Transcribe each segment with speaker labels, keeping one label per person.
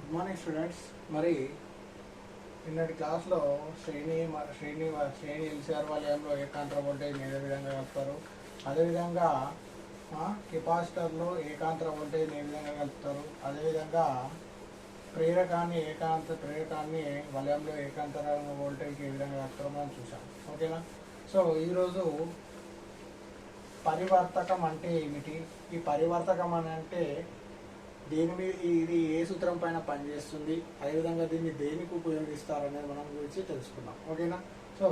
Speaker 1: Good morning students. మరి నిన్నటి క్లాస్లో శ్రేణి ఎల్సిఆర్ వలయంలో ఏకాంతర వోల్టేజ్ ఏ విధంగా కలుపుతారు, అదేవిధంగా కెపాసిటర్లో ఏకాంతర వోల్టేజ్ ఏ విధంగా కలుపుతారు, అదేవిధంగా ప్రేరకాన్ని వలయంలో ఏకాంతర వోల్టేజ్ ఏ విధంగా కలుపుతారో మనం చూసాం. ఓకేనా? సో ఈరోజు పరివర్తకం అంటే ఏమిటి, ఈ పరివర్తకం అని అంటే దేని మీద ఇది ఏ సూత్రం పైన పనిచేస్తుంది, అదేవిధంగా దీన్ని దేనికి ఉపయోగిస్తారనేది మనం గురించి తెలుసుకుందాం. ఓకేనా? సో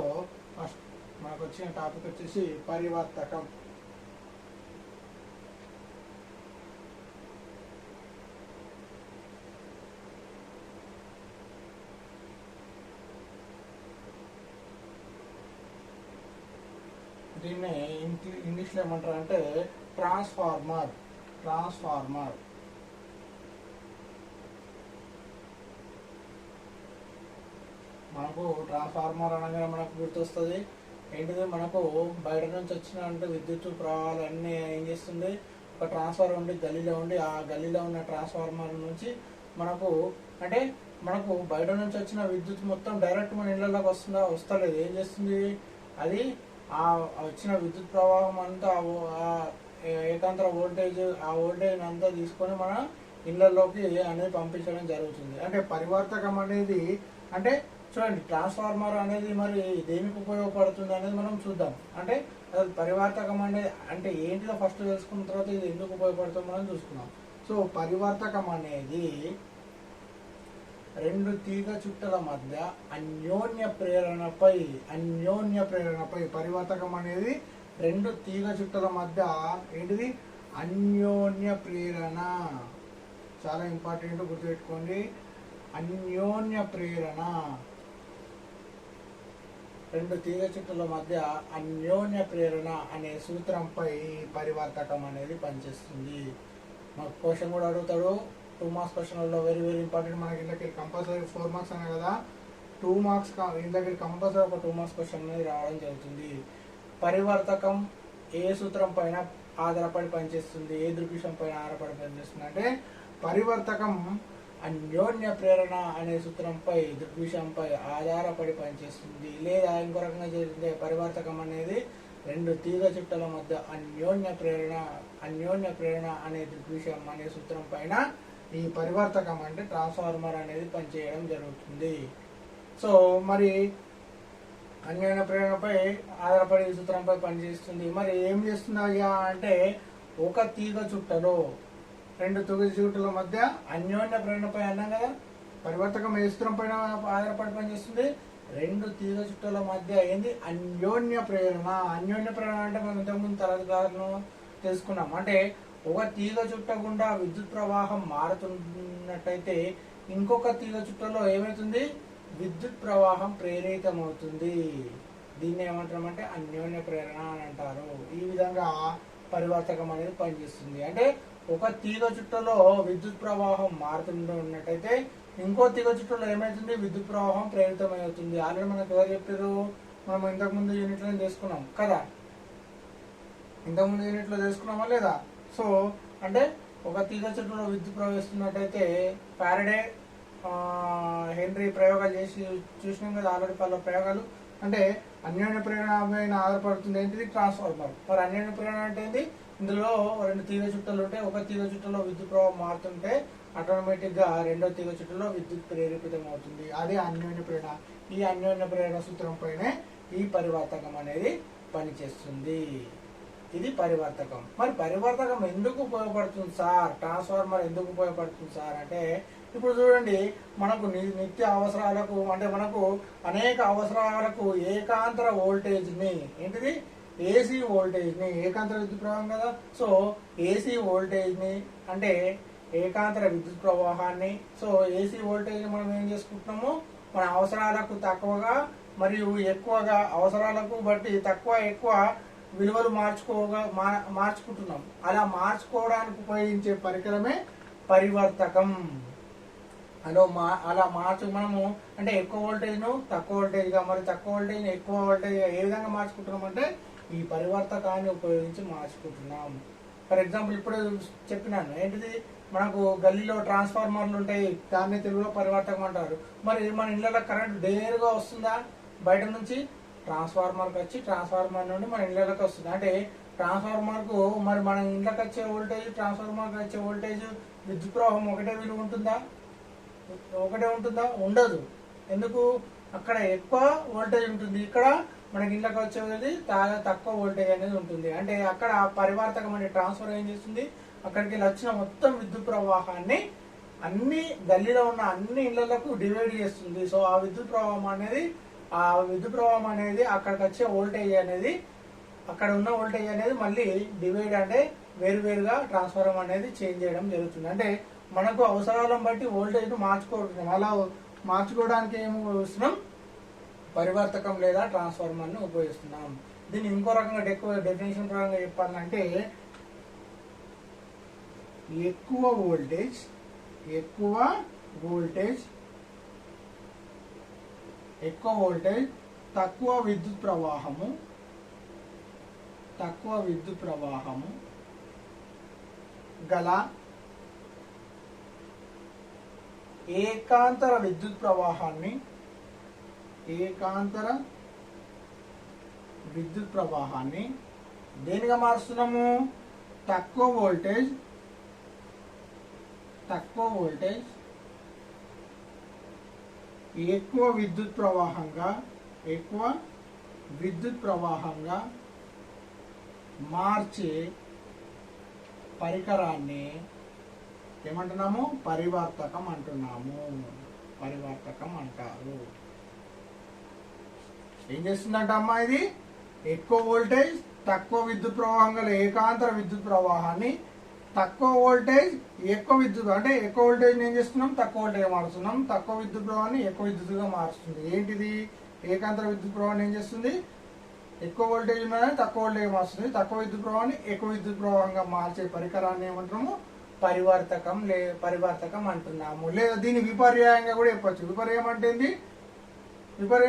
Speaker 1: ఫస్ట్ మనకు వచ్చిన టాపిక్ వచ్చేసి పరివర్తకం. దీన్ని ఇంగ్లీష్లో ఏమంటారు అంటే ట్రాన్స్ఫార్మర్. మనకు ట్రాన్స్ఫార్మర్ అనగానే మనకు గుర్తొస్తుంది ఏంటిది, మనకు బయట నుంచి వచ్చిన విద్యుత్ ప్రవాహాలు అన్నీ ఏం చేస్తుంది, ఒక ట్రాన్స్ఫార్మర్ ఉండి గల్లీలో ఉండి ఆ గల్లీలో ఉన్న ట్రాన్స్ఫార్మర్ నుంచి మనకు బయట నుంచి వచ్చిన విద్యుత్ మొత్తం డైరెక్ట్ మన ఇళ్లలోకి వస్తలేదు. ఏం చేస్తుంది, అది ఆ వచ్చిన విద్యుత్ ప్రవాహం అంతా ఏకాంతర వోల్టేజ్ ఆ వోల్టేజ్ అంతా తీసుకొని మన ఇళ్లలోకి అనేది పంపించడం జరుగుతుంది. అంటే పరివర్తకం అనేది అంటే చూడండి, ట్రాన్స్ఫార్మర్ అనేది మరి దేనికి ఉపయోగపడుతుంది అనేది మనం చూద్దాం. అంటే అసలు పరివర్తకం అనేది అంటే ఏంటిదో ఫస్ట్ తెలుసుకున్న తర్వాత ఇది ఎందుకు ఉపయోగపడుతుందో మనం చూసుకుందాం. సో పరివర్తకం అనేది రెండు తీగ చుట్టల మధ్య అన్యోన్య ప్రేరణపై పరివర్తకం అనేది రెండు తీగ చుట్టల మధ్య ఏంటిది, అన్యోన్య ప్రేరణ. చాలా ఇంపార్టెంట్, గుర్తుపెట్టుకోండి. అన్యోన్య ప్రేరణ, రెండు తీగ చుట్టల మధ్య అన్యోన్య ప్రేరణ అనే సూత్రంపై పరివర్తకం అనేది పనిచేస్తుంది. మాకు క్వశ్చన్ కూడా అడుగుతాడు 2 మార్క్స్ క్వశ్చన్లలో. Very very important. మనకి ఇందులోకి కంపల్సరీ 4 మార్క్స్ అనే కదా, 2 మార్క్స్ ఇందులోకి కంపల్సరీ ఒక 2 మార్క్స్ క్వశ్చన్ అనేది రావడం జరుగుతుంది. పరివర్తకం ఏ సూత్రం పైన ఆధారపడి పనిచేస్తుంది, ఏ దృగ్విషయం పైన ఆధారపడి పనిచేస్తుంది అంటే పరివర్తకం అన్యోన్య ప్రేరణ అనే సూత్రంపై దృగ్విషయంపై ఆధారపడి పనిచేస్తుంది. లేదా ఇంకో రకంగా చేస్తే పరివర్తకం అనేది రెండు తీగ చుట్టల మధ్య అన్యోన్య ప్రేరణ అనే దృగ్విషయం అనే సూత్రం పైన ఈ పరివర్తకం అంటే ట్రాన్స్ఫార్మర్ అనేది పనిచేయడం జరుగుతుంది. సో మరి అన్యోన్య ప్రేరణపై ఆధారపడి ఈ సూత్రంపై పనిచేస్తుంది. మరి ఏం చేస్తుందా అంటే ఒక తీగ చుట్టలో రెండు తీగ చుట్టల మధ్య అన్యోన్య ప్రేరణపై అన్నాం కదా, పరివర్తకం ఏ సూత్రం పైన ఆధారపడి పనిచేస్తుంది, రెండు తీగ చుట్టల మధ్య ఏంది, అన్యోన్య ప్రేరణ అంటే మనం ఇంతకుముందు తరగతులను తెలుసుకున్నాం. అంటే ఒక తీగ చుట్ట గుండా విద్యుత్ ప్రవాహం మారుతున్నట్టయితే ఇంకొక తీగ చుట్టలో ఏమవుతుంది, విద్యుత్ ప్రవాహం ప్రేరితమవుతుంది. దీన్ని ఏమంటారంటే అన్యోన్య ప్రేరణ అని అంటారు. ఈ విధంగా పరివర్తకం అనేది పనిచేస్తుంది. అంటే ఒక తీగ చుట్టలో విద్యుత్ ప్రవాహం మారుతున్నట్టయితే ఇంకో తీగ చుట్టలో ఏమవుతుంది, విద్యుత్ ప్రవాహం ప్రేరితమవుతుంది. ఆల్రెడీ మనకు ఎవరు చెప్పారు, మనం ఇంతకుముందు యూనిట్లో చేసుకున్నాం కదా, ఇంతకుముందు యూనిట్లో చేసుకున్నామా లేదా. సో అంటే ఒక తీగ చుట్టలో విద్యుత్ ప్రవహిస్తున్నట్టయితే ఫారడే హెన్రీ ప్రయోగాలు చేసి చూసినాం కదా ఆల్రెడీ. పలు ప్రయోగాలు అంటే అన్యోన్య ప్రేరణ పైన ఆధారపడుతుంది ఏంటిది, ట్రాన్స్ఫార్మర్. మరి అన్యోన్య ప్రేరణ అంటే ఏంటి, ఇందులో రెండు తీగ చుట్టలు ఉంటే ఒక తీగ చుట్టలో విద్యుత్ ప్రవాహం మారుతుంటే ఆటోమేటిక్ గా రెండో తీగ చుట్టలో విద్యుత్ ప్రేరేపితం అవుతుంది. అదే అన్యోన్య ప్రేరణ. ఈ అన్యోన్య ప్రేరణ సూత్రం పైనే ఈ పరివర్తకం అనేది పనిచేస్తుంది. ఇది పరివర్తకం. మరి పరివర్తకం ఎందుకు ఉపయోగపడుతుంది సార్, ట్రాన్స్ఫార్మర్ ఎందుకు ఉపయోగపడుతుంది సార్ అంటే, ఇప్పుడు చూడండి, మనకు నిత్య అవసరాలకు అంటే మనకు అనేక అవసరాలకు ఏకాంతర వోల్టేజ్ ని ఏంటిది, ఏసీ వోల్టేజ్ ని, ఏకాంతర విద్యుత్ ప్రవాహం కదా. సో ఏసీ వోల్టేజ్ ని అంటే ఏకాంతర విద్యుత్ ప్రవాహాన్ని, సో ఏసీ వోల్టేజ్ మనం ఏం చేసుకుంటున్నాము, మన అవసరాలకు తక్కువగా మరియు ఎక్కువగా, అవసరాలకు బట్టి తక్కువ ఎక్కువ విలువలు మార్చుకుంటున్నాం. అలా మార్చుకోవడానికి ఉపయోగించే పరికరమే పరివర్తకం. అలా మనము అంటే ఎక్కువ వోల్టేజ్ ను తక్కువ వోల్టేజ్ గా, మరి తక్కువ వోల్టేజ్ ను ఎక్కువ వోల్టేజ్ గా ఏ విధంగా మార్చుకుంటున్నాం అంటే ఈ పరివర్తకాన్ని ఉపయోగించి మార్చుకుంటున్నాం. ఫర్ ఎగ్జాంపుల్ ఇప్పుడే చెప్పినాను ఏంటిది, మనకు గల్లీలో ట్రాన్స్ఫార్మర్లు ఉంటాయి, దాన్ని తెలుగులో పరివర్తకం అంటారు. మరి మన ఇళ్ళలో కరెంట్ డైరెక్ట్గా వస్తుందా బయట నుంచి? ట్రాన్స్ఫార్మర్కి వచ్చి ట్రాన్స్ఫార్మర్ నుండి మన ఇళ్ళకి వస్తుంది. అంటే ట్రాన్స్ఫార్మర్కు మరి మన ఇంట్లోకి వచ్చే వోల్టేజ్, ట్రాన్స్ఫార్మర్కి వచ్చే వోల్టేజ్, విద్యుత్ ప్రవాహం ఒకటే విలువ ఉంటుందా? ఒకటే ఉంటుందా? ఉండదు. ఎందుకు? అక్కడ ఎక్కువ వోల్టేజ్ ఉంటుంది, ఇక్కడ మనకి ఇళ్ళకి వచ్చేది చాలా తక్కువ వోల్టేజ్ అనేది ఉంటుంది. అంటే అక్కడ పరివర్తకం అనే ట్రాన్స్ఫర్ ఏం చేస్తుంది, అక్కడికి వచ్చిన మొత్తం విద్యుత్ ప్రవాహాన్ని అన్ని గల్లీలో ఉన్న అన్ని ఇళ్లకు డివైడ్ చేస్తుంది. సో ఆ విద్యుత్ ప్రవాహం అనేది అక్కడికి వచ్చే వోల్టేజ్ అనేది, అక్కడ ఉన్న వోల్టేజ్ అనేది మళ్ళీ డివైడ్ అంటే వేరువేరుగా ట్రాన్స్ఫార్మర్ అనేది చేంజ్ చేయడం జరుగుతుంది. అంటే మనకు అవసరాలను బట్టి వోల్టేజ్ ను మార్చుకుంటున్నాం. అలా మార్చుకోవడానికి ఏమి ఉపయోగిస్తున్నాం? పరివర్తకం లేదా ట్రాన్స్ఫార్మర్ ని ఉపయోగిస్తున్నాం. దీన్ని ఇంకో రకంగా డెఫినేషన్ పరంగా చెప్పాలంటే ఎక్కువ వోల్టేజ్ తక్కువ విద్యుత్ ప్రవాహము గల ఏకాంతర విద్యుత్ ప్రవాహాన్ని దేనిగా మారుస్తున్నాము? తక్కువ వోల్టేజ్ ఎక్కువ విద్యుత్ ప్రవాహంగా మార్చే పరికరాన్ని ఏమంటున్నాము? పరివర్తకం అంటారు. ఏం చేస్తుందంట అమ్మా? ఇది ఎక్కువ వోల్టేజ్ తక్కువ విద్యుత్ ప్రవాహం గల ఏకాంతర విద్యుత్ ప్రవాహాన్ని తక్కువ వోల్టేజ్ ఎక్కువ విద్యుత్, అంటే ఎక్కువ వోల్టేజ్ ఏం చేస్తున్నాం? తక్కువ వోల్టేజ్ మారుస్తున్నాం. తక్కువ విద్యుత్ ప్రవాహాన్ని ఎక్కువ విద్యుత్తుగా మారుస్తుంది. ఏంటిది? ఏకాంతర విద్యుత్ ప్రవాహాన్ని ఏం చేస్తుంది? ఎక్కువ వోల్టేజ్ ఉన్నదని తక్కువ వోల్టేజ్ మారుస్తుంది. తక్కువ విద్యుత్ ప్రవాహాన్ని ఎక్కువ విద్యుత్ ప్రవాహంగా మార్చే పరికరాన్ని ఏమంటున్నాము? పరివర్తకం అంటున్నాము. లేదా దీన్ని విపర్యాయంగా కూడా చెప్పచ్చు. విపర్యం అంటే ఇక్కడ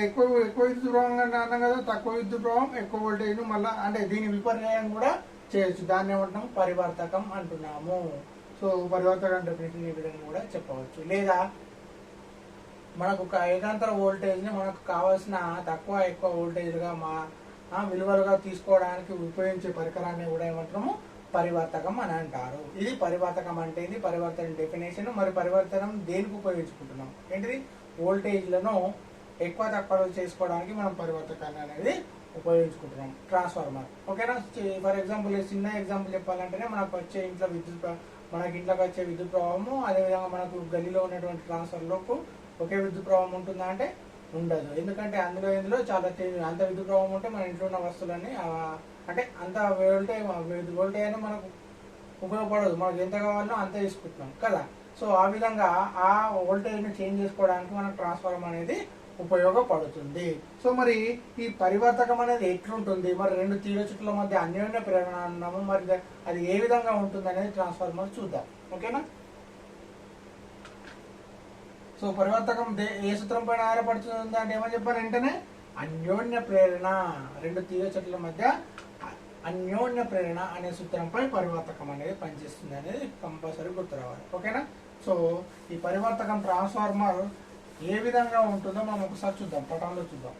Speaker 1: ఎక్కువ విద్యుత్ ప్రవాహం అన్నాం కదా, తక్కువ విద్యుత్ ప్రవాహం ఎక్కువ వోల్టేజ్ మళ్ళా, అంటే దీని విపర్యాయం కూడా చేయొచ్చు. దాన్ని ఏమంటున్నాము? పరివర్తకం అంటున్నాము. సో పరివర్తకం డెఫినేషన్ ఈ విధంగా కూడా చెప్పవచ్చు. లేదా మనకు ఒక ఏకాంతర వోల్టేజ్ ని మనకు కావాల్సిన తక్కువ ఎక్కువ వోల్టేజ్గా విలువలుగా తీసుకోవడానికి ఉపయోగించే పరికరాన్ని కూడా ఏమంటున్నాము? పరివర్తకం అని అంటారు. ఇది పరివర్తకం అంటే ఇది పరివర్తన డెఫినేషన్. మరి పరివర్తనం దేనికి ఉపయోగించుకుంటున్నాం? ఏంటిది? వోల్టేజ్లను ఎక్కువ తక్కువ చేసుకోవడానికి మనం పరివర్తకాన్ని అనేది ఉపయోగించుకుంటున్నాం. ట్రాన్స్ఫార్మర్, ఓకేనా? ఫర్ ఎగ్జాంపుల్ చిన్న ఎగ్జాంపుల్ చెప్పాలంటేనే మనకు వచ్చే ఇంట్లోకి వచ్చే విద్యుత్ ప్రవాహము, అదేవిధంగా మనకు గల్లీలో ఉన్నటువంటి ట్రాన్స్ఫార్మర్లకు ఒకే విద్యుత్ ప్రవాహం ఉంటుందా అంటే ఉండదు. ఎందుకంటే ఇందులో చాలా అంత విద్యుత్ ప్రవాహం ఉంటే మన ఇంట్లో ఉన్న వస్తువులన్నీ అంటే అంత వోల్టేజ్ అని మనకు ఉపయోగపడదు. మనకు ఎంత కావాలో అంతే తీసుకుంటున్నాం కదా. సో ఆ విధంగా ఆ వోల్టేజ్ని చేంజ్ చేసుకోవడానికి మనకు ట్రాన్స్ఫార్మర్ అనేది ఉపయోగపడుతుంది. సో మరి ఈ పరివర్తకం అనేది ఎట్లుంటుంది? మరి రెండు తీగ చుట్ల మధ్య అన్యోన్య ప్రేరణ అన్నాము. మరి అది ఏ విధంగా ఉంటుంది అనేది ట్రాన్స్ఫార్మర్ చూద్దాం, ఓకేనా? సో పరివర్తకం ఏ సూత్రం పైన ఆధారపడుతుంది అంటే ఏమని చెప్పారు? వెంటనే అన్యోన్య ప్రేరణ. రెండు తీగ చుట్ల మధ్య అన్యోన్య ప్రేరణ అనే సూత్రంపై పరివర్తకం అనేది పనిచేస్తుంది అనేది కంపల్సరీ గుర్తు రావాలి, ఓకేనా? సో ఈ పరివర్తకం ట్రాన్స్ఫార్మర్ ఏ విధంగా ఉంటుందో మనం ఒకసారి చూద్దాం, పటంలో చూద్దాం.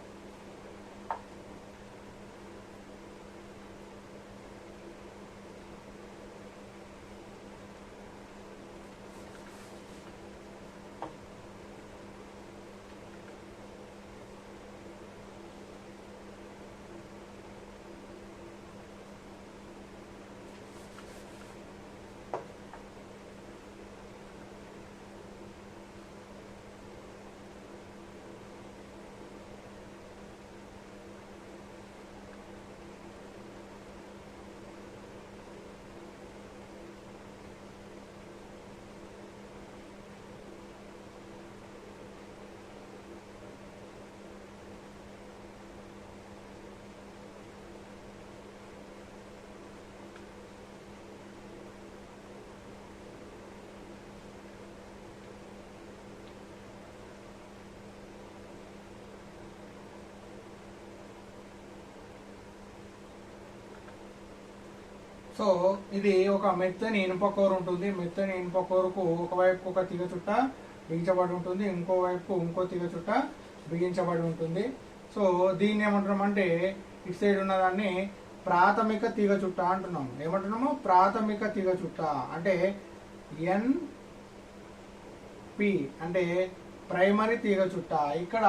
Speaker 1: సో ఇది ఒక మెత్తని ఇనుప కోర్ ఉంటుంది. మెత్తని ఇనుప కోరుకు ఒకవైపు ఒక తీగ చుట్ట బిగించబడి ఉంటుంది, ఇంకో వైపు ఇంకో తీగ చుట్ట బిగించబడి ఉంటుంది. సో దీన్ని ఏమంటున్నామంటే ఇటు సైడ్ ఉన్నదాన్ని ప్రాథమిక తీగ చుట్ట అంటున్నాము. ఏమంటున్నాము? ప్రాథమిక తీగ చుట్ట అంటే ఎన్పి అంటే ప్రైమరీ తీగ చుట్ట. ఇక్కడ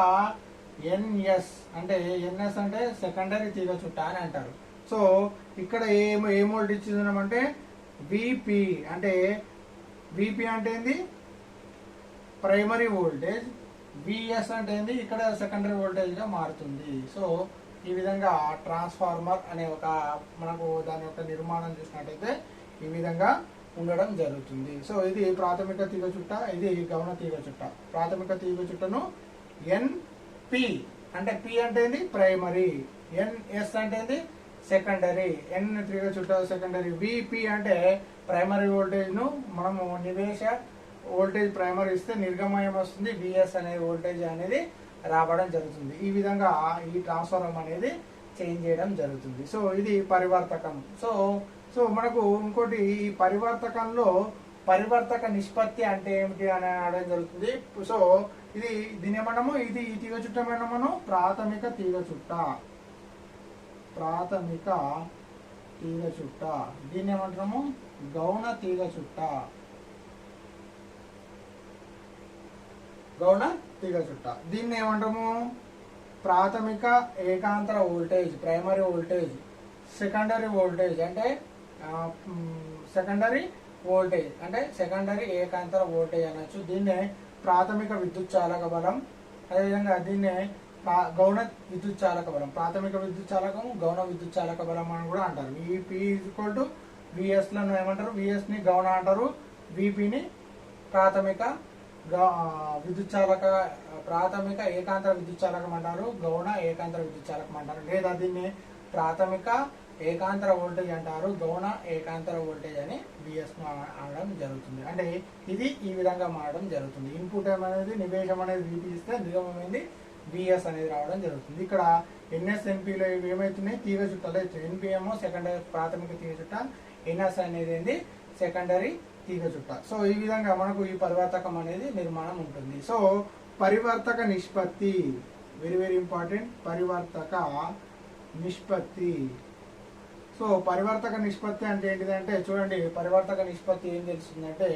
Speaker 1: ఎన్ఎస్ అంటే ఎన్ఎస్ అంటే సెకండరీ తీగ చుట్ట అని అంటారు. సో ఇక్కడ ఏ వోల్టేజ్ ఇస్తున్నామంటే విపి అంటే విపి అంటే ఏంది? Primary voltage. విఎస్ అంటే ఏంది? ఇక్కడ సెకండరీ వోల్టేజ్ గా మారుతుంది. సో ఈ విధంగా ట్రాన్స్ఫార్మర్ అనే ఒక మనకు దాని యొక్క నిర్మాణం చూసినట్టయితే ఈ విధంగా ఉండడం జరుగుతుంది. సో ఇది ప్రాథమిక తీగ చుట్ట, ఇది గౌణ తీగ చుట్ట. ప్రాథమిక తీగ చుట్టను ఎన్పి అంటే పి అంటే ఏంది? ప్రైమరీ. ఎన్ఎస్ అంటే ఏంది? సెకండరీ. ఎన్ తీగ చుట్ట సెకండరీ. విపి అంటే ప్రైమరీ వోల్టేజ్ ను మనము నివేశ వోల్టేజ్ ప్రైమరీ ఇస్తే నిర్గమయం వస్తుంది, విఎస్ అనే వోల్టేజ్ అనేది రావడం జరుగుతుంది. ఈ విధంగా ఈ ట్రాన్స్ఫార్మర్ అనేది చేంజ్ చేయడం జరుగుతుంది. సో ఇది పరివర్తకం. సో సో మనకు ఇంకోటి ఈ పరివర్తకంలో పరివర్తక నిష్పత్తి అంటే ఏమిటి అని అడగడం జరుగుతుంది. సో దీని ఏమన్నాము? ఇది ఈ తీగ చుట్ట ఏమన్నాము? ప్రాథమిక తీగ చుట్ట. ప్రాథమిక తీగ చుట్ట. దీన్ని ఏమంటున్నాము? గౌణ తీగ చుట్ట. గౌణ తీగ చుట్ట. దీన్ని ఏమంటాము? ప్రాథమిక ఏకాంతర voltage primary voltage. Secondary voltage అంటే సెకండరీ వోల్టేజ్ అంటే సెకండరీ ఏకాంతర వోల్టేజ్ అనొచ్చు. దీన్నే ప్రాథమిక విద్యుత్ చాలక బలం, అదేవిధంగా దీన్నే గౌణ విద్యుత్ చాలక బలం. ప్రాథమిక విద్యుత్ చాలకం, గౌణ విద్యుత్ చాలక బలం అని కూడా అంటారు. విపి ఈక్వల్ టు విఎస్ లను ఏమంటారు? విఎస్ ని గౌణ అంటారు, విపిని ప్రాథమిక విద్యుత్ చాలక ప్రాథమిక ఏకాంతర విద్యుత్ చాలకం అంటారు, గౌణ ఏకాంతర విద్యుత్ చాలకం అంటారు. లేదా దీన్ని ప్రాథమిక ఏకాంతర వోల్టేజ్ అంటారు, గౌణ ఏకాంతర వోల్టేజ్ అని బిఎస్ అనడం జరుగుతుంది. అంటే ఇది ఈ విధంగా మారడం జరుగుతుంది. ఇన్పుట్ అనేది నివేశం అనేది విపి ఇస్తే నిర్గమమైంది బిఎస్ అనేది రావడం జరుగుతుంది. ఇక్కడ ఎన్ఎస్ ఎన్పిలో ఇవి ఏమవుతున్నాయి? తీగ చుట్టాలు అవుతుంది. ఎన్పి ఏమో సెకండరీ ప్రాథమిక తీగ చుట్ట, ఎన్ఎస్ అనేది ఏంది? సెకండరీ తీగ చుట్ట. సో ఈ విధంగా మనకు ఈ పరివర్తకం అనేది నిర్మాణం ఉంటుంది. సో పరివర్తక నిష్పత్తి వెరీ వెరీ ఇంపార్టెంట్. పరివర్తక నిష్పత్తి. సో పరివర్తక నిష్పత్తి అంటే ఏంటిదంటే చూడండి, పరివర్తక నిష్పత్తి ఏం తెలుస్తుందంటే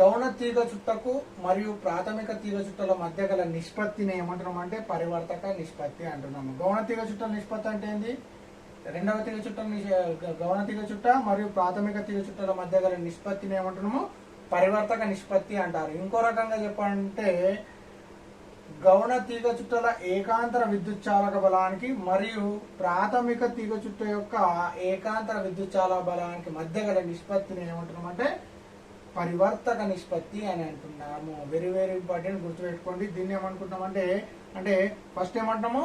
Speaker 1: గౌణ తీగ చుట్టకు మరియు ప్రాథమిక తీగ చుట్టల మధ్య గల నిష్పత్తిని ఏమంటున్నాం అంటే పరివర్తక నిష్పత్తి అంటున్నాము. గౌణ తీగ చుట్టల నిష్పత్తి అంటే ఏంది? రెండవ తీగ చుట్ట గౌణ తీగ చుట్ట మరియు ప్రాథమిక తీగ చుట్టల మధ్య గల నిష్పత్తిని ఏమంటున్నాము? పరివర్తక నిష్పత్తి అంటారు. ఇంకో రకంగా చెప్పాలంటే గౌణ తీగ చుట్టల ఏకాంతర విద్యుత్ చాలక బలానికి మరియు ప్రాథమిక తీగ చుట్ట యొక్క ఏకాంతర విద్యుత్ చాలక బలానికి మధ్య గల నిష్పత్తిని ఏమంటున్నాం అంటే పరివర్తక నిష్పత్తి అని అంటున్నాము. వెరీ వెరీ ఇంపార్టెంట్, గుర్తుపెట్టుకోండి. దీన్ని ఏమనుకుంటున్నాం అంటే ఫస్ట్ ఏమంటున్నాము?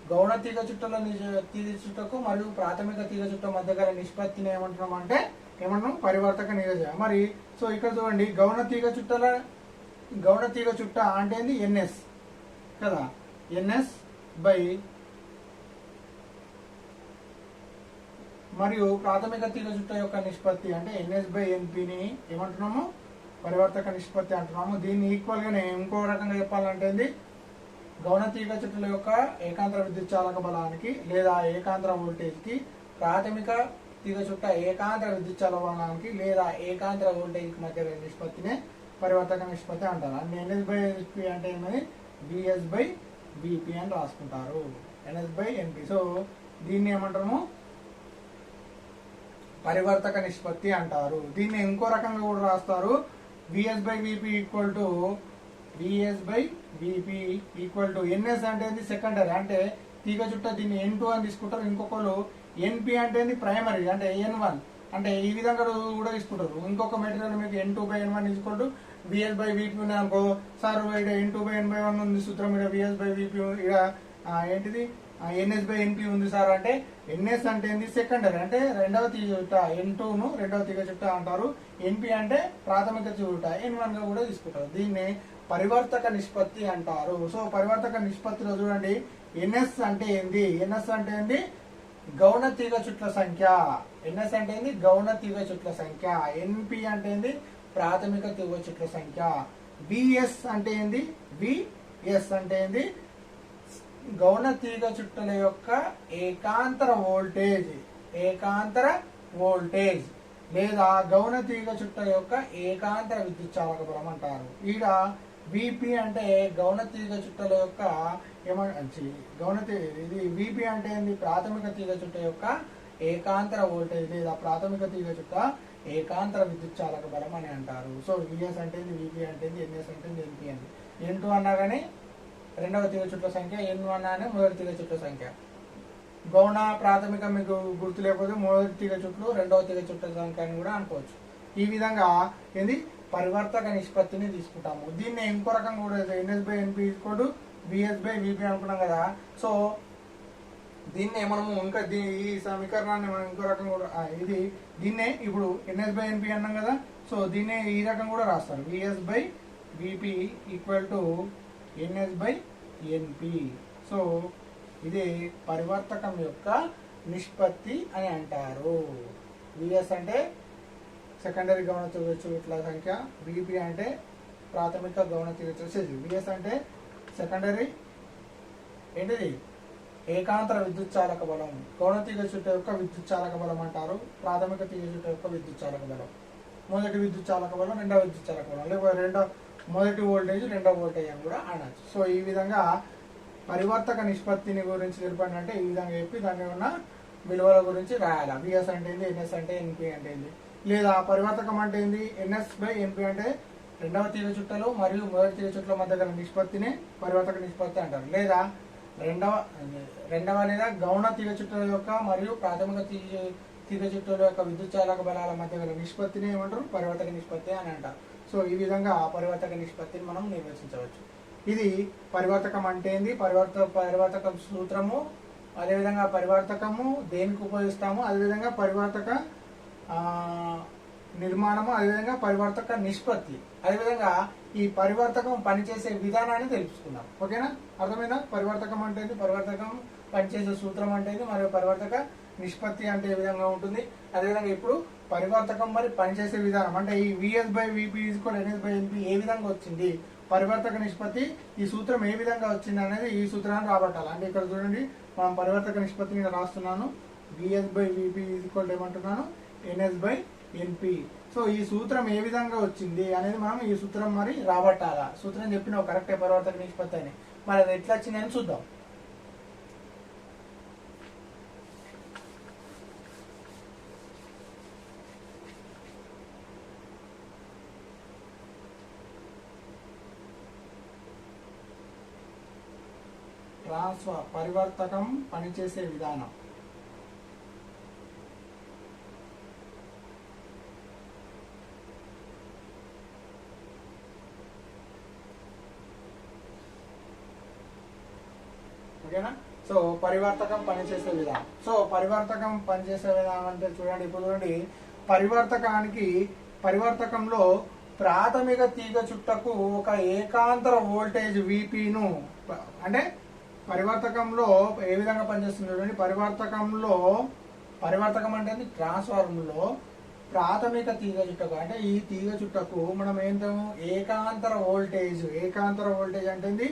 Speaker 1: గౌణ తీగ చుట్టల తీగ చుట్టకు మరియు ప్రాథమిక తీగ చుట్ట మధ్య గల నిష్పత్తిని ఏమంటున్నాం అంటే ఏమంటున్నాం? పరివర్తక నిష్పత్తి. మరి సో ఇక్కడ చూడండి, గౌణ తీగ చుట్ట అంటే ఏంది? ఎన్ఎస్ కదా, ఎన్ఎస్ బై మరియు ప్రాథమిక తీగ చుట్ట యొక్క నిష్పత్తి అంటే ఎన్ఎస్ బై ఎన్పిని ఏమంటున్నాము? పరివర్తక నిష్పత్తి అంటున్నాము. దీన్ని ఈక్వల్ గానే ఇంకో రకంగా చెప్పాలంటే గౌణ తీగ చుట్టల యొక్క ఏకాంతర విద్యుత్ చాలక బలానికి లేదా ఏకాంతర వోల్టేజ్ కి ప్రాథమిక తీగ చుట్ట ఏకాంతర విద్యుత్ చాలక బలానికి లేదా ఏకాంతర వోల్టేజ్ కి మధ్య నిష్పత్తినే పరివర్తక నిష్పత్తి అంటారు. అన్ని ఎన్ఎస్ బై ఎన్పి అంటే ఏమని? బిఎస్ బై విపి అని రాసుకుంటారు, ఎన్ఎస్ బై ఎన్పి. సో దీన్ని ఏమంటాము? పరివర్తక నిష్పత్తి అంటారు. దీన్ని ఇంకో రకంగా కూడా రాస్తారు. VS by VP equal to VS by VP equal to NS అంటే సెకండరీ అంటే తీగ చుట్ట దీన్ని N2 అని తీసుకుంటారు. ఇంకొకరు ఎన్పి అంటే ప్రైమరీ అంటే N1 అంటే ఈ విధంగా కూడా తీసుకుంటారు. ఇంకొక మెటీరియల్ మీకు N2 by N1 equal to VS by VP ఉంది అనుకో, సార్ ఇక్కడ N2 బై N1 ఉంది సూత్రం, ఇక్కడ విఎస్ బై విపి ఇక్కడ ఏంటిది ఎన్ఎస్ బై ఎన్పి ఉంది సార్ అంటే ఎన్ఎస్ అంటే సెకండరీ అంటే రెండవ తీగ చుట్ట, N2ను రెండవ తీగ చుట్ట అంటారు. ఎన్పి అంటే ప్రాథమిక చుట్ట, N1 గా కూడా తీసుకుంటారు. దీన్ని పరివర్తక నిష్పత్తి అంటారు. సో పరివర్తక నిష్పత్తిలో చూడండి, ఎన్ఎస్ అంటే ఏంది? ఎన్ఎస్ అంటే ఏంది? గౌణ తీగ చుట్ల సంఖ్య. ఎన్ఎస్ అంటే ఏంది? గౌణ తీగ చుట్ల సంఖ్య. ఎన్పి అంటే ఏంది? ప్రాథమిక తీగ చుట్ల సంఖ్య. విఎస్ అంటే ఏంది? విఎస్ అంటే ఏంది? గౌణ తీగ చుట్టల యొక్క ఏకాంతర వోల్టేజ్. ఏకాంతర వోల్టేజ్ లేదా గౌణ తీగ చుట్టల యొక్క ఏకాంతర విద్యుత్ చాలక బలం అంటారు. ఈడ విపి అంటే గౌణ తీగ చుట్టల యొక్క ఇది విపి అంటే ఏంది? ప్రాథమిక తీగ చుట్ట యొక్క ఏకాంతర వోల్టేజ్ లేదా ప్రాథమిక తీగ చుట్ట ఏకాంతర విద్యుత్ చాలక బలం అని అంటారు. సో విఎస్ అంటే విపి అంటే ఎన్ఎస్ అంటే ఎన్పి అండి. N2 అన్నా కానీ రెండవ తీగ చుట్ల సంఖ్య, N1 అనే మొదటి తీగ చుట్ల సంఖ్య. గౌణ ప్రాథమిక మీకు గుర్తు లేకపోతే మొదటి తీగ చుట్లు రెండవ తీగ చుట్ల సంఖ్య అని కూడా అనుకోవచ్చు. ఈ విధంగా ఏంది? పరివర్తక నిష్పత్తిని తీసుకుంటాము. దీన్ని ఇంకో రకంగా కూడా NS/NP VS/VP అనుకున్నాం కదా. సో దీన్నే మనము ఇంకా ఈ సమీకరణాన్ని మనం ఇంకో రకంగా కూడా దీన్నే ఇప్పుడు NS/NP అన్నాం కదా. సో దీన్నే ఈ రకంగా కూడా రాస్తారు. VS/VP equal to NS/NP. So ఇది పరివర్తకం యొక్క నిష్పత్తి అని అంటారు. విఎస్ అంటే సెకండరీ గౌణ తీగ చుట్ల సంఖ్య, విపి అంటే ప్రాథమిక గౌణ తీగ చుట్ల. విఎస్ అంటే సెకండరీ ఏంటిది? ఏకాంతర విద్యుత్ చాలక బలం. గౌణ తీగ చుట్ట యొక్క విద్యుత్ చాలక బలం అంటారు. ప్రాథమిక తీగ చుట్ట యొక్క విద్యుత్ చాలక బలం. మొదటి విద్యుత్ చాలక బలం, రెండవ విద్యుత్ చాలక బలం, లేకపోతే మొదటి వోల్టేజ్ రెండవ వోల్టేజ్ అని కూడా అనొచ్చు. సో ఈ విధంగా పరివర్తక నిష్పత్తిని గురించి తెలిపండి అంటే ఈ విధంగా చెప్పి దాని ఉన్న విలువల గురించి రాయాలి. విఎస్ అంటే ఏంది? ఎన్ఎస్ అంటే ఎన్పి అంటే ఏంది? లేదా పరివర్తకం అంటే ఏంది? NS/NP అంటే రెండవ తీగ చుట్టలు మరియు మొదటి తీగ చుట్టల మధ్య గల నిష్పత్తిని పరివర్తక నిష్పత్తి అంటారు. లేదా రెండవ లేదా గౌణ తీగ చుట్టల యొక్క మరియు ప్రాథమిక తీగ చుట్టల యొక్క విద్యుత్ చాలక బలాల మధ్య గల నిష్పత్తిని ఏమంటారు? పరివర్తక నిష్పత్తి అని అంటారు. సో ఈ విధంగా పరివర్తక నిష్పత్తిని మనం నిర్వచించవచ్చు. ఇది పరివర్తకం అంటే ఏంది? పరివర్తక సూత్రము, అదేవిధంగా పరివర్తకము దేనికి ఉపయోగిస్తాము, అదేవిధంగా పరివర్తక నిర్మాణము, అదేవిధంగా పరివర్తక నిష్పత్తి, అదేవిధంగా ఈ పరివర్తకం పనిచేసే విధానాన్ని తెలుసుకుందాం. ఓకేనా? అర్థమైందా? పరివర్తకం అంటే పరివర్తకం పనిచేసే సూత్రం అంటే మరియు పరివర్తక నిష్పత్తి అంటే ఏ విధంగా ఉంటుంది. అదేవిధంగా ఇప్పుడు పరివర్తకం మరి పనిచేసే విధానం అంటే ఈ VS/VP NS/NP ఏ విధంగా వచ్చింది, పరివర్తక నిష్పత్తి ఈ సూత్రం ఏ విధంగా వచ్చింది అనేది ఈ సూత్రాన్ని రాబట్టాలి. అంటే ఇక్కడ చూడండి, మనం పరివర్తక నిష్పత్తి మీద రాస్తున్నాను. VS/VP ఏమంటున్నాను? NS/NP. సో ఈ సూత్రం ఏ విధంగా వచ్చింది అనేది మనం ఈ సూత్రం మరి రాబట్టాలా. సూత్రం చెప్పిన కరెక్టే పరివర్తక నిష్పత్తి అని. మరి అది ఎట్లా వచ్చిందని చూద్దాం. ట్రాన్స్ఫర్ పరివర్తకం పనిచేసే విధానం. ఓకేనా? సో పరివర్తకం పనిచేసే విధానం. సో పరివర్తకం పనిచేసే విధానం అంటే చూడండి, ఇప్పుడు చూడండి, పరివర్తకంలో ప్రాథమిక తీగ చుట్టకు ఒక ఏకాంతర వోల్టేజ్ VPను అంటే పరివర్తకంలో ఏ విధంగా పనిచేస్తుంది చూడండి. పరివర్తకం అంటే ట్రాన్స్ఫార్మర్లో ప్రాథమిక తీగ చుట్టకు అంటే ఈ తీగ చుట్టకు మనం ఏంటాము? ఏకాంతర వోల్టేజ్ అంటే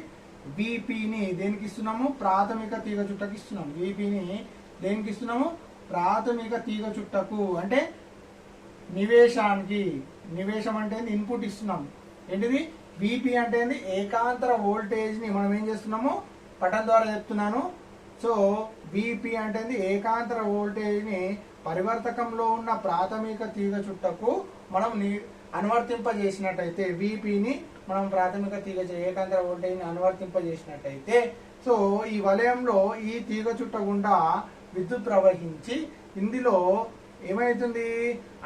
Speaker 1: VPని దేనికి ఇస్తున్నాము? ప్రాథమిక తీగ చుట్టకు ఇస్తున్నాము. VPని దేనికి ఇస్తున్నాము? ప్రాథమిక తీగ చుట్టకు అంటే నివేశం అంటే ఇన్పుట్ ఇస్తున్నాము. ఏంటిది? VP అంటే ఏకాంతర వోల్టేజ్ ని మనం ఏం చేస్తున్నాము? పటం ద్వారా చెప్తున్నాను. సో VP అంటే ఏకాంతర వోల్టేజ్ ని పరివర్తకంలో ఉన్న ప్రాథమిక తీగ చుట్టకు మనం అనువర్తింపజేసినట్టయితే, VPని మనం ప్రాథమిక తీగ ఏకాంతర వోల్టేజ్ ని అనువర్తింపజేసినట్టయితే, సో ఈ వలయంలో ఈ తీగ చుట్ట గుండా విద్యుత్ ప్రవహించి ఇందులో ఏమైతుంది?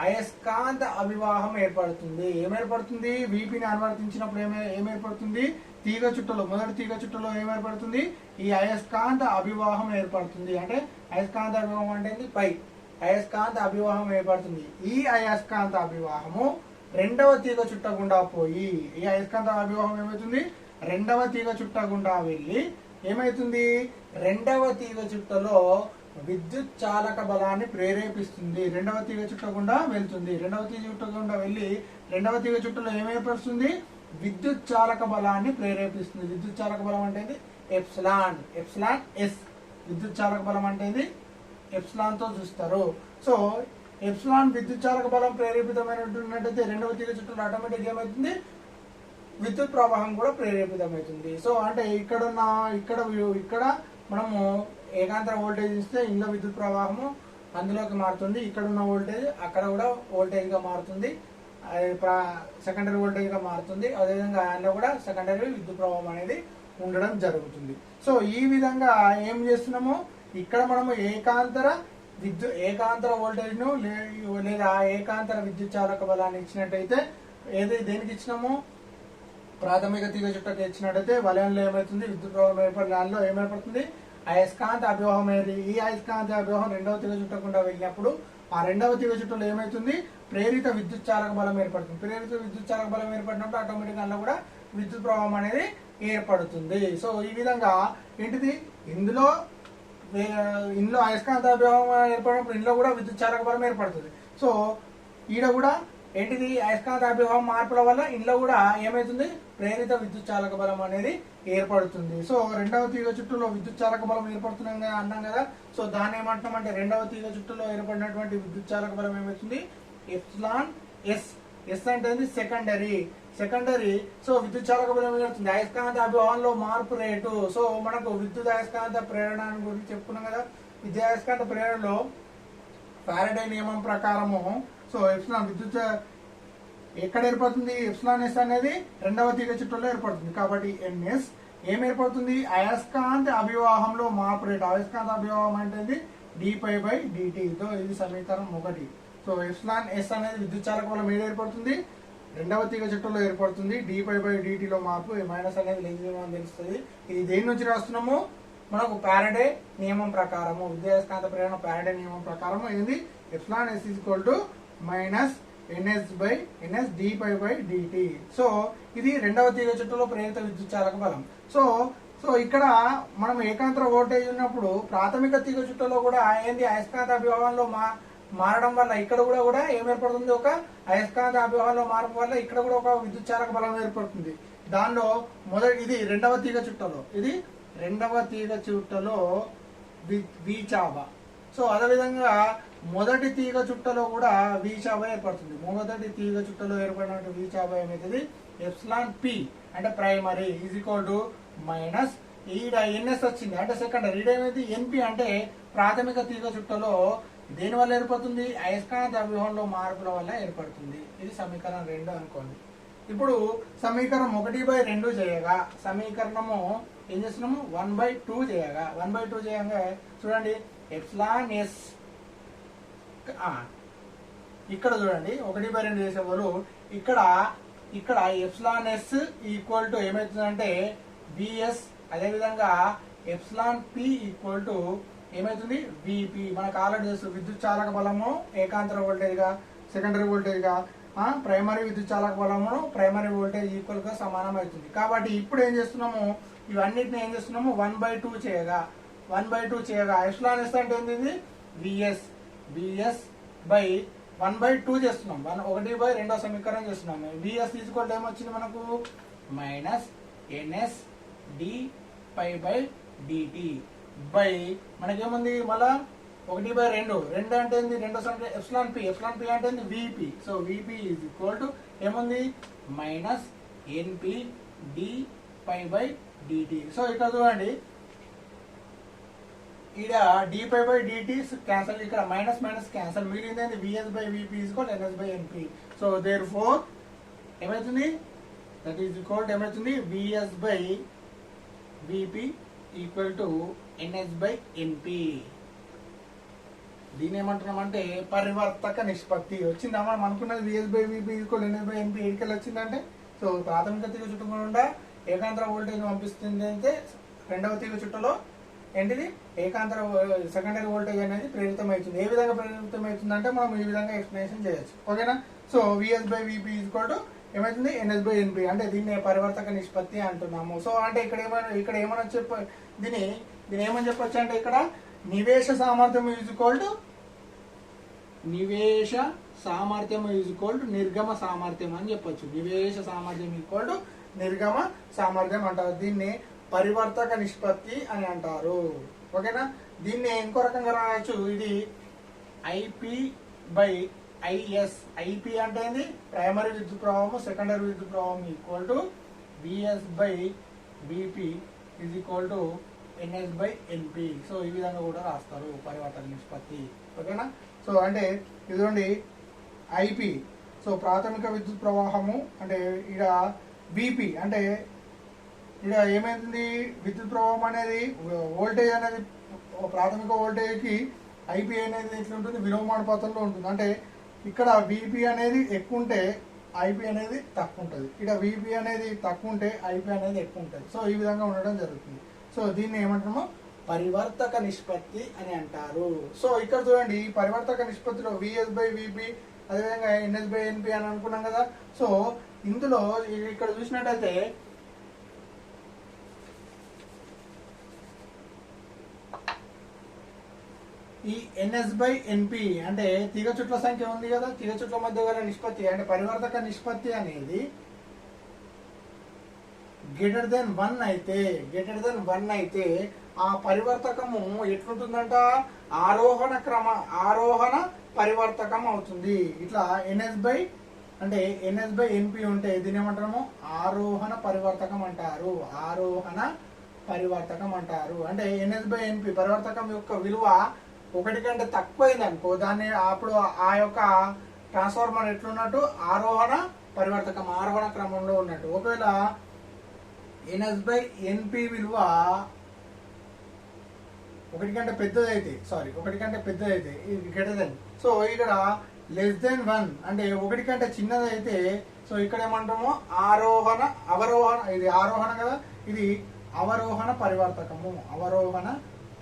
Speaker 1: అయస్కాంత అభివాహం ఏర్పడుతుంది. ఏమేర్పడుతుంది? VPని అనువర్తించినప్పుడు ఏమేర్పడుతుంది? తీగ చుట్టలో మొదటి తీగ చుట్టలో ఏమేర్పడుతుంది? ఈ అయస్కాంత అభివాహం ఏర్పడుతుంది. అంటే అయస్కాంత అభివాహం అంటే అయస్కాంత అభివాహం ఏర్పడుతుంది. ఈ అయస్కాంత అభివాహము రెండవ తీగ చుట్ట గుండా పోయి, ఈ అయస్కాంత అభివాహం ఏమవుతుంది? రెండవ తీగ చుట్ట గుండా వెళ్ళి ఏమైతుంది, రెండవ తీగ చుట్టలో విద్యుత్ చాలక బలాన్ని ప్రేరేపిస్తుంది. రెండవ తీగ చుట్ట గుండా వెళ్తుంది. రెండవ తీగ చుట్ట గుండా వెళ్ళి రెండవ తీగ చుట్టలో ఏమేర్పరుస్తుంది, విద్యుత్ చాలక బలాన్ని ప్రేరేపిస్తుంది. విద్యుత్ చాలక బలం అంటే ఎప్సిలాన్ ఎస్. విద్యుత్ చాలక బలం అంటే ఎప్సిలాన్ తో చూస్తారు. సో ఎప్సిలాన్ విద్యుత్ చాలక బలం ప్రేరేపితమైనట్టయితే రెండవ తీగ చుట్టలో ఆటోమేటిక్ ఏమవుతుంది, విద్యుత్ ప్రవాహం కూడా ప్రేరేపితమవుతుంది. సో అంటే ఇక్కడ మనము ఏకాంతర వోల్టేజ్ ఇస్తే ఇందులో విద్యుత్ ప్రవాహము అందులోకి మారుతుంది. ఇక్కడ ఉన్న వోల్టేజ్ అక్కడ కూడా వోల్టేజ్ గా మారుతుంది, సెకండరీ వోల్టేజ్ గా మారుతుంది. అదేవిధంగా అందులో కూడా సెకండరీ విద్యుత్ ప్రవాహం అనేది ఉండడం జరుగుతుంది. సో ఈ విధంగా ఏం చేస్తున్నాము, ఇక్కడ మనము ఏకాంతర వోల్టేజ్ ను లేదా ఏకాంతర విద్యుత్ చాలక బలాన్ని ఇచ్చినట్టయితే దేనికి ఇచ్చినాము, ప్రాథమిక తీగ చుట్టకు ఇచ్చినట్టయితే వలయంలో ఏమవుతుంది, విద్యుత్ ప్రవాహం ఏర్పడి దానిలో ఏమైపడుతుంది, అయస్కాంత అభివాహం ఏది. ఈ అయస్కాంత అభివాహం రెండవ తీగ చుట్టకుండా వెళ్ళినప్పుడు ఆ రెండవ తీగ చుట్టలో ఏమైతుంది, ప్రేరిత విద్యుత్ చాలక బలం ఏర్పడుతుంది. ప్రేరిత విద్యుత్ చాలక బలం ఏర్పడినప్పుడు ఆటోమేటిక్ అందులో కూడా విద్యుత్ ప్రవాహం అనేది ఏర్పడుతుంది. సో ఈ విధంగా ఏంటిది, ఇందులో అయస్కాంత అభివాహం ఏర్పడినప్పుడు ఇందులో కూడా విద్యుత్ చాలక బలం ఏర్పడుతుంది. సో ఈడ కూడా ఏంటిది, అయస్కాంత అభివాహం మార్పుల వల్ల ఇందులో కూడా ఏమైతుంది, ప్రేరిత విద్యుత్ చాలక బలం అనేది ఏర్పడుతుంది. సో రెండవ తీగ చుట్టూలో విద్యుత్ చాలక బలం ఏర్పడుతున్నాం అన్నాం కదా. సో దాన్ని ఏమంటున్నాం అంటే రెండవ తీగ చుట్టూలో ఏర్పడినటువంటి విద్యుత్ చాలక బలం ఏమవుతుంది, ఎప్సిలాన్ ఎస్. ఎస్ అంటే సెకండరీ. సో విద్యుత్ చాలక బలం ఏమవుతుంది, అయస్కాంత అభివాహంలో మార్పు రేటు. సో మనకు విద్యుత్ అయస్కాంత ప్రేరణ గురించి చెప్పుకున్నాం కదా. విద్యుత్ అయస్కాంత ప్రేరణలో ఫారడే నియమం ప్రకారము సో ఎప్సిలాన్ విద్యుత్ ఎక్కడ ఏర్పడుతుంది, ఎప్సిలాన్ ఎస్ అనేది రెండవ తీగ చుట్టలో ఏర్పడుతుంది. కాబట్టి ఎన్ఎస్ ఏం ఏర్పడుతుంది, అయస్కాంత అభివాహంలో మార్పు రేటు. అయస్కాంత అభివాహం అంటే dπ/dt. తో ఇది సమీకరణం 1. సో ఎప్సిలాన్ ఎస్ అనేది విద్యుత్ చాలక బలం ఏది ఏర్పడుతుంది, రెండవ తీగ చుట్టలో ఏర్పడుతుంది. dπ/dt లో మార్పు మైనస్ అనేది లేదు అని తెలుస్తుంది. ఇది దేని నుంచి రాస్తున్నాము, మనకు ఫారడే నియమం ప్రకారము, విద్యుదయస్కాంత ప్రేరణ ఫారడే నియమం ప్రకారము ఏంది, epsilon S minus ns dπ/dt. So ఇది రెండవ తీగ చుట్టలో ప్రేరిత విద్యుత్ చాలక బలం. సో ఇక్కడ మనం ఏకాంతర వోల్టేజ్ ఉన్నప్పుడు ప్రాథమిక తీగ చుట్టలో కూడా ఏంది, అయస్కాంత అభివాహంలో మారడం వల్ల ఇక్కడ కూడా ఏమేర్పడుతుంది, ఒక అయస్కాంత అభివాహంలో మార్పు వల్ల ఇక్కడ కూడా ఒక విద్యుత్ చాలక బలం ఏర్పడుతుంది. దానిలో ఇది రెండవ తీగ చుట్టలో వీచాబ. సో అదేవిధంగా మొదటి తీగ చుట్టలో కూడా వీచాబ ఏర్పడుతుంది. మొదటి తీగ చుట్టలో ఏర్పడిన వీచాబ ఏమవుతుంది, ఎప్సిలాన్ పి అంటే primary is equal to minus ఈడ ఎన్ఎస్ వచ్చింది అంటే సెకండరీ. ఈడేమైంది, ఎన్పి అంటే ప్రాథమిక తీగ చుట్టలో దేని వల్ల ఏర్పడుతుంది, అయస్కాంత అభివాహంలో మార్పుల వల్ల ఏర్పడుతుంది. ఇది సమీకరణం 2 అనుకోండి. ఇప్పుడు సమీకరణం 1/2 చేయగా సమీకరణము ఏం చేస్తున్నాము, 1/2 చేయగా 1/2 చేయగా చూడండి, ఎప్సిలాన్ ఎస్ ఇక్కడ చూడండి 1/2 చేసేవాళ్ళు ఇక్కడ ఎప్సిలాన్ ఎస్ ఈక్వల్ టు ఏమవుతుందంటే విఎస్. అదేవిధంగా ఎప్సిలాన్ పి ఈక్వల్ టు ఏమవుతుంది, విపి. మనకు ఆల్రెడీ తెలుసు విద్యుత్ చాలక బలము ఏకాంతర వోల్టేజ్ గా, సెకండరీ వోల్టేజ్ గా, ప్రైమరీ విద్యుత్ చాలక బలము ప్రైమరీ వోల్టేజ్ ఈక్వల్ గా సమానం అవుతుంది. కాబట్టి ఇప్పుడు ఏం చేస్తున్నాము, ఇవన్నిటిని ఏం చేస్తున్నాము 1/2 చేయగా ఎప్సిలాన్ ఎస్ అంటే ఏంది, విఎస్ బై 1/2 చేస్తున్నాం. 1/2 సమీకరణం చేస్తున్నాము. విఎస్ తీసుకోవడం ఏమొచ్చింది మనకు, మైనస్ ఎన్ఎస్ dπ/dt బై మనకేముంది మళ్ళా 1/2. అంటే ఏంది, రెండో సంఖ్య ఎప్సిలాన్ పి అంటే ఏంది, VP. So VP is equal to ఏముంది, మైనస్ ఎన్పి dπ/dt. సో ఇక్కడ చూడండి, ఈడ dπ/dt క్యాన్సల్, ఇక్కడ మైనస్ క్యాన్సల్, మిగిలింది vs/vp ns/np. So therefore ఏమవుతుంది, దట్ ఈజ్ ఈక్వల్ ఏమవుతుంది, vs/vp ఈక్వల్ టు ns/np. దీని ఏమంటున్నామంటే పరివర్తక నిష్పత్తి వచ్చిందా. మనం అనుకున్నది vs/vp ఈక్వల్ ns/np ఎడికెళ్ళి వచ్చిందంటే, సో ప్రాథమిక తీగ చుట్టు గుండా ఏకాంతర వోల్టేజ్ పంపిస్తుంది అంటే రెండవ తీగ చుట్టలో ఏంటిది, ఏకాంతర సెకండరీ వోల్టేజ్ అనేది ప్రేరితం అవుతుంది. ఏ విధంగా ప్రేరితం అవుతుంది అంటే మనం ఈ విధంగా ఎక్స్ప్లెనేషన్ చేయొచ్చు. ఓకేనా. సో vs/vp ఈక్వల్ టు ఏమవుతుంది NS/NP, అంటే దీన్ని పరివర్తక నిష్పత్తి అంటున్నాము. సో అంటే ఇక్కడ ఏమని దీని ఏమని చెప్పొచ్చు అంటే ఇక్కడ నివేశ సామర్థ్యం ఈజ్ నివేశ సామర్థ్యం నిర్గమ సామర్థ్యం అని చెప్పొచ్చు. నివేశ సామర్థ్యం నిర్గమ సామర్థ్యం అంటారు. దీన్ని పరివర్తక నిష్పత్తి అని అంటారు. ఓకేనా. దీన్ని ఇంకో రకంగా రాయొచ్చు. ఇది IP/IS. IP అంటే ఏంది, ప్రైమరీ విద్యుత్ ప్రవాహము, సెకండరీ విద్యుత్ ప్రవాహం VS/VP NS/NP. సో ఈ విధంగా కూడా రాస్తారు పరివర్తక నిష్పత్తి. ఓకేనా. సో అంటే ఇదిగోండి IP, సో ప్రాథమిక విద్యుత్ ప్రవాహము, అంటే ఇక VP అంటే ఇక ఏమైంది, విద్యుత్ ప్రవాహం అనేది వోల్టేజ్ అనేది ప్రాథమిక వోల్టేజ్కి IP అనేది ఎట్లా ఉంటుంది, విలోమానుపాతంలో ఉంటుంది. అంటే ఇక్కడ VP అనేది ఎక్కువ ఉంటే IP అనేది తక్కువ ఉంటుంది, ఇక్కడ VP అనేది తక్కువ ఉంటే IP అనేది ఎక్కువ ఉంటుంది. సో ఈ విధంగా ఉండడం జరుగుతుంది. సో దీన్ని ఏమంటాము, పరివర్తక నిష్పత్తి అని అంటారు. సో ఇక్కడ చూడండి, ఈ పరివర్తక నిష్పత్తిలో VS/VP అదేవిధంగా NS/NP అని అనుకున్నాం కదా. సో ఇందులో ఇక్కడ చూసినట్టయితే ఈ NS/NP అంటే తీగ చుట్ల సంఖ్య ఉంది కదా, తీగ చుట్ల మధ్య గల నిష్పత్తి అంటే పరివర్తక నిష్పత్తి అనేది గ్రేటర్ దెన్ 1 అయితే ఆ పరివర్తకము ఎట్లుంటుందంట, ఆరోహణ పరివర్తకం అవుతుంది. ఇట్లా NS/NP ఉంటే దీని ఏమంటాము, ఆరోహణ పరివర్తకం అంటారు. అంటే NS/NP పరివర్తకం యొక్క విలువ 1 కంటే తక్కువైంది అనుకో, దాన్ని అప్పుడు ఆ యొక్క ట్రాన్స్ఫార్మర్ ఎట్లున్నట్టు, ఆరోహణ క్రమంలో ఉన్నట్టు. ఒకవేళ NS/NP విలువ 1 కంటే పెద్దదైతే ఇది గ్రేటర్ దెన్, సో ఇక్కడ లెస్ దెన్ 1 అంటే 1 కంటే చిన్నదైతే, సో ఇక్కడ ఏమంటాము అవరోహణ, ఇది ఆరోహణ కదా, ఇది అవరోహణ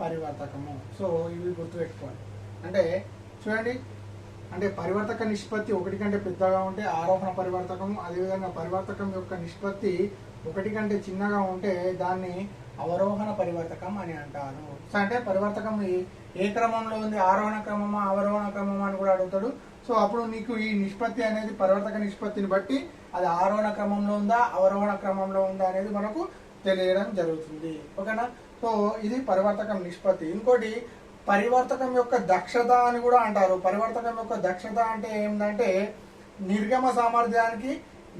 Speaker 1: పరివర్తకము. సో ఇవి గుర్తుపెట్టుకోండి. అంటే చూడండి, అంటే పరివర్తక నిష్పత్తి 1 కంటే పెద్దగా ఉంటే ఆరోహణ పరివర్తకము, అదేవిధంగా పరివర్తకం యొక్క నిష్పత్తి 1 కంటే చిన్నగా ఉంటే దాన్ని అవరోహణ పరివర్తకం అని అంటారు. సో అంటే పరివర్తకం ఏ క్రమంలో ఉంది, ఆరోహణ క్రమమా అవరోహణ క్రమమా అని కూడా అడుగుతాడు. సో అప్పుడు నీకు ఈ నిష్పత్తి అనేది పరివర్తక నిష్పత్తిని బట్టి అది ఆరోహణ క్రమంలో ఉందా అవరోహణ క్రమంలో ఉందా అనేది మనకు తెలియడం జరుగుతుంది. ఓకేనా. సో ఇది పరివర్తకం నిష్పత్తి. ఇంకోటి పరివర్తకం యొక్క దక్షత అని కూడా అంటారు. పరివర్తకం యొక్క దక్షత అంటే ఏంటంటే నిర్గమ సామర్థ్యానికి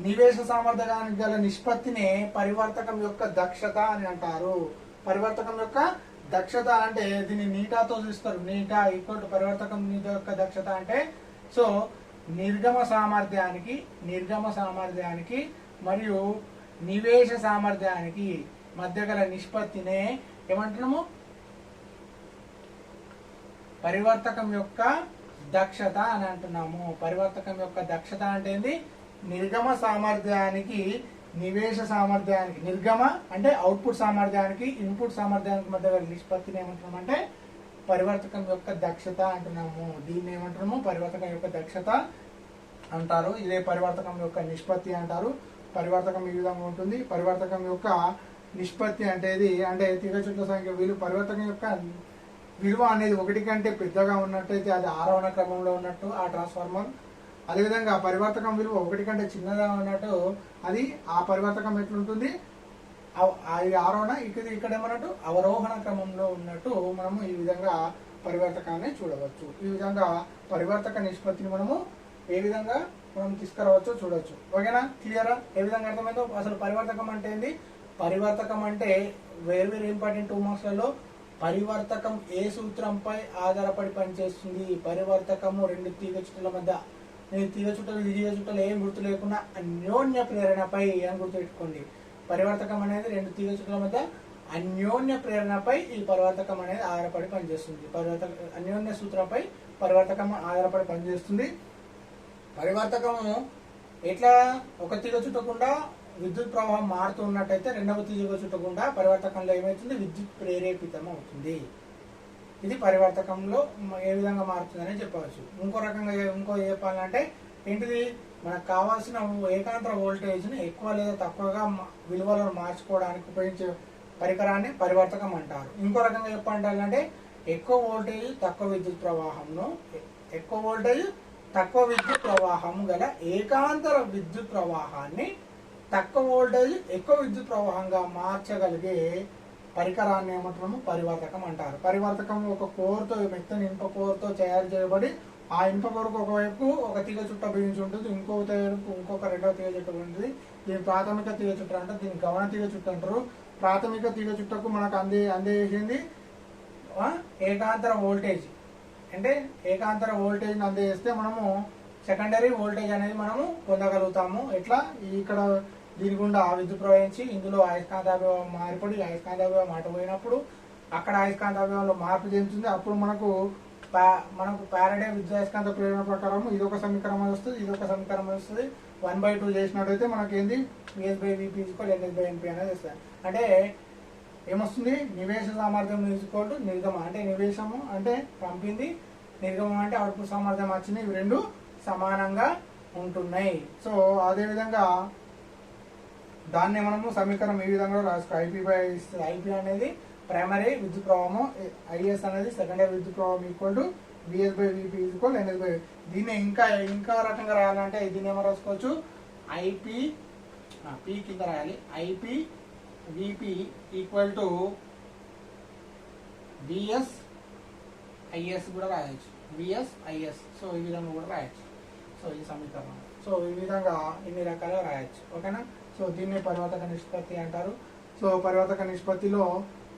Speaker 1: నివేశ సామర్థ్యానికి గల నిష్పత్తినే పరివర్తకం యొక్క దక్షత అని అంటారు. పరివర్తకం యొక్క దక్షత అంటే దీన్ని నీటాతో చూస్తారు. నీటా ఈక్వల్ టు పరివర్తకం యొక్క దక్షత అంటే, సో నిర్గమ సామర్థ్యానికి మరియు నివేశ సామర్థ్యానికి మధ్య గల నిష్పత్తినే ఏమంటున్నాము, పరివర్తకం యొక్క దక్షత అని అంటున్నాము. పరివర్తకం యొక్క దక్షత అంటే ఏంది, నిర్గమ సామర్థ్యానికి నివేశ సామర్థ్యానికి, నిర్గమ అంటే అవుట్పుట్ సామర్థ్యానికి ఇన్పుట్ సామర్థ్యానికి మధ్య గల నిష్పత్తిని ఏమంటున్నాము అంటే పరివర్తకం యొక్క దక్షత అంటున్నాము. దీన్ని ఏమంటున్నాము, పరివర్తకం యొక్క దక్షత అంటారు. ఇదే పరివర్తకం యొక్క నిష్పత్తి అంటారు. పరివర్తకం ఈ విధంగా ఉంటుంది. పరివర్తకం యొక్క నిష్పత్తి అంటే తీగ చుట్ల సంఖ్య పరివర్తకం యొక్క విలువ అనేది 1 కంటే పెద్దగా ఉన్నట్టయితే అది ఆరోహణ క్రమంలో ఉన్నట్టు ఆ ట్రాన్స్ఫార్మర్. అదేవిధంగా పరివర్తకం విలువ 1 కంటే చిన్నగా ఉన్నట్టు అది ఆ పరివర్తకం ఎట్లుంటుంది, ఆరోహణ, ఇక్కడ ఏమన్నట్టు అవరోహణ క్రమంలో ఉన్నట్టు మనము ఈ విధంగా పరివర్తకాన్ని చూడవచ్చు. ఈ విధంగా పరివర్తక నిష్పత్తిని మనము ఏ విధంగా మనం తీసుకురావచ్చో చూడవచ్చు. ఓకేనా, క్లియరా? ఏ విధంగా అర్థమైందో. అసలు పరివర్తకం అంటే ఏంది, పరివర్తకం అంటే వేరు ఇంపార్టెంట్ 2 మార్క్స్లలో పరివర్తకం ఏ సూత్రంపై ఆధారపడి పనిచేస్తుంది. పరివర్తకము 2 తీగ చుట్టల మధ్య, తీగ చుట్టలు ఏం గుర్తు లేకుండా అన్యోన్య ప్రేరణపై అని గుర్తుపెట్టుకోండి. పరివర్తకం అనేది 2 తీగ చుట్టల మధ్య అన్యోన్య ప్రేరణపై ఈ పరివర్తకం అనేది ఆధారపడి పనిచేస్తుంది. అన్యోన్య సూత్రంపై పరివర్తకం ఆధారపడి పనిచేస్తుంది. పరివర్తకము ఎట్లా, ఒక తీగ చుట్టకుండా విద్యుత్ ప్రవాహం మారుతున్నట్టయితే రెండవ తీగ చుట్టకుండా పరివర్తకంలో ఏమవుతుంది, విద్యుత్ ప్రేరేపితం అవుతుంది. ఇది పరివర్తకంలో ఏ విధంగా మారుతుందని చెప్పవచ్చు. ఇంకో రకంగా చెప్పాలంటే ఏంటిది మనకు కావాల్సిన ఏకాంతర వోల్టేజ్ని ఎక్కువ లేదా తక్కువగా విలువలను మార్చుకోవడానికి ఉపయోగించే పరికరాన్ని పరివర్తకం అంటారు. ఇంకో రకంగా చెప్పాలంటే ఎక్కువ వోల్టేజ్ తక్కువ విద్యుత్ ప్రవాహంను ఎక్కువ వోల్టేజ్ తక్కువ విద్యుత్ ప్రవాహం గల ఏకాంతర విద్యుత్ ప్రవాహాన్ని తక్కువ వోల్టేజ్ ఎక్కువ విద్యుత్ ప్రవాహంగా మార్చగలిగే పరికరాన్ని ఏమంటాము పరివర్తకం అంటారు. పరివర్తకం ఒక కోర్తో మెత్తని ఇనుప కోర్తో తయారు చేయబడి ఆ ఇనుప కోరకు ఒకవైపు ఒక తీగ చుట్ట బిగించి ఉంటుంది, ఇంకొక రెండవ తీగ చుట్ట ఉంటుంది. దీని ప్రాథమిక తీగ చుట్ట అంటే దీన్ని గమన తీగ చుట్ట అంటారు. ప్రాథమిక తీగ చుట్టకు మనకు అందేసింది ఏకాంతర వోల్టేజ్. అంటే ఏకాంతర వోల్టేజ్ అందజేస్తే మనము సెకండరీ వోల్టేజ్ అనేది మనము పొందగలుగుతాము. ఎట్లా ఇక్కడ దీని గుండా విద్యుత్ ప్రవహించి ఇందులో అయస్కాంతాభివం మారిపడి అయస్కాంతాభివం అటు పోయినప్పుడు అక్కడ అయస్కాంతాభివంలో మార్పు చెందుతుంది. అప్పుడు మనకు పారడే విద్యుదయస్కాంత ప్రేరణ ప్రకారం ఇదొక సమీకరణం వస్తుంది, ఇదొక సమీకరణం వస్తుంది. 1/2 చేసినట్టయితే మనకి ఏంది VS/VP = NS/NP అనేది వస్తుంది. అంటే ఏమొస్తుంది నివేశ సామర్థ్యం నిర్గమ అంటే నివేశము అంటే పంపింది, నిర్గమం అంటే అవుట్పుట్ సామర్థ్యం వచ్చింది. ఇవి రెండు సమానంగా ఉంటున్నాయి. సో అదేవిధంగా దాన్ని మనము సమీకరణం ఈ విధంగా రాసుకో. IP అనేది ప్రైమరీ విద్యుత్ ప్రవాహము, IS అనేది సెకండరీ విద్యుత్ ప్రవాహం VS/VP = NS/. దీన్ని ఇంకా రకంగా రాయాలంటే దీన్ని ఏమో రాసుకోవచ్చు IP P కింద రాయాలి. IP VP = VS IS కూడా రాయొచ్చు, VS IS. సో ఈ విధంగా కూడా రాయొచ్చు. సో ఈ సమీకరణం సో ఈ విధంగా ఇన్ని రకాలుగా రాయొచ్చు. ఓకేనా. సో దీన్ని పరివర్తక నిష్పత్తి అంటారు. సో పరివర్తక నిష్పత్తిలో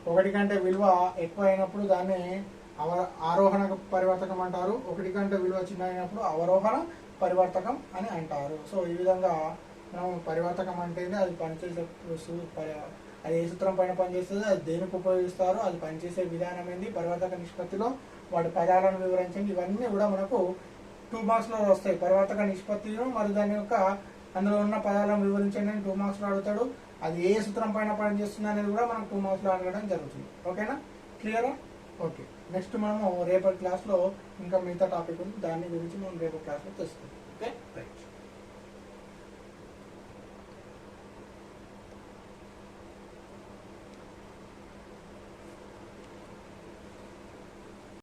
Speaker 1: ఒకటి కంటే విలువ ఎక్కువ అయినప్పుడు దాన్ని ఆరోహణ పరివర్తకం అంటారు, ఒకటి కంటే విలువ చిన్న అయినప్పుడు అవరోహణ పరివర్తకం అని అంటారు. సో ఈ విధంగా మనం పరివర్తకం అంటే అది పనిచేసే అది ఏ సూత్రం పైన పనిచేస్తుంది, అది దేనికి ఉపయోగిస్తారు, అది పనిచేసే విధానం ఏంది, పరివర్తక నిష్పత్తిలో వాటి పదాలను వివరించండి. ఇవన్నీ కూడా మనకు 2 మార్క్స్లో వస్తాయి. పరివర్తక నిష్పత్తిను మరియు దాని యొక్క అందులో ఉన్న పదాలను వివరించండి అని 2 మార్క్స్లో అడుగుతాడు. అది ఏ సూత్రం పైన పనిచేస్తుంది అనేది కూడా మనకు 2 మార్క్స్లో అడగడం జరుగుతుంది. ఓకేనా, క్లియరా? ఓకే. నెక్స్ట్ మనము రేపటి క్లాస్లో ఇంకా మిగతా టాపిక్ ఉంది, దాని గురించి మనం రేపటి క్లాస్లో తెలుసుకుందాం. Okay, right.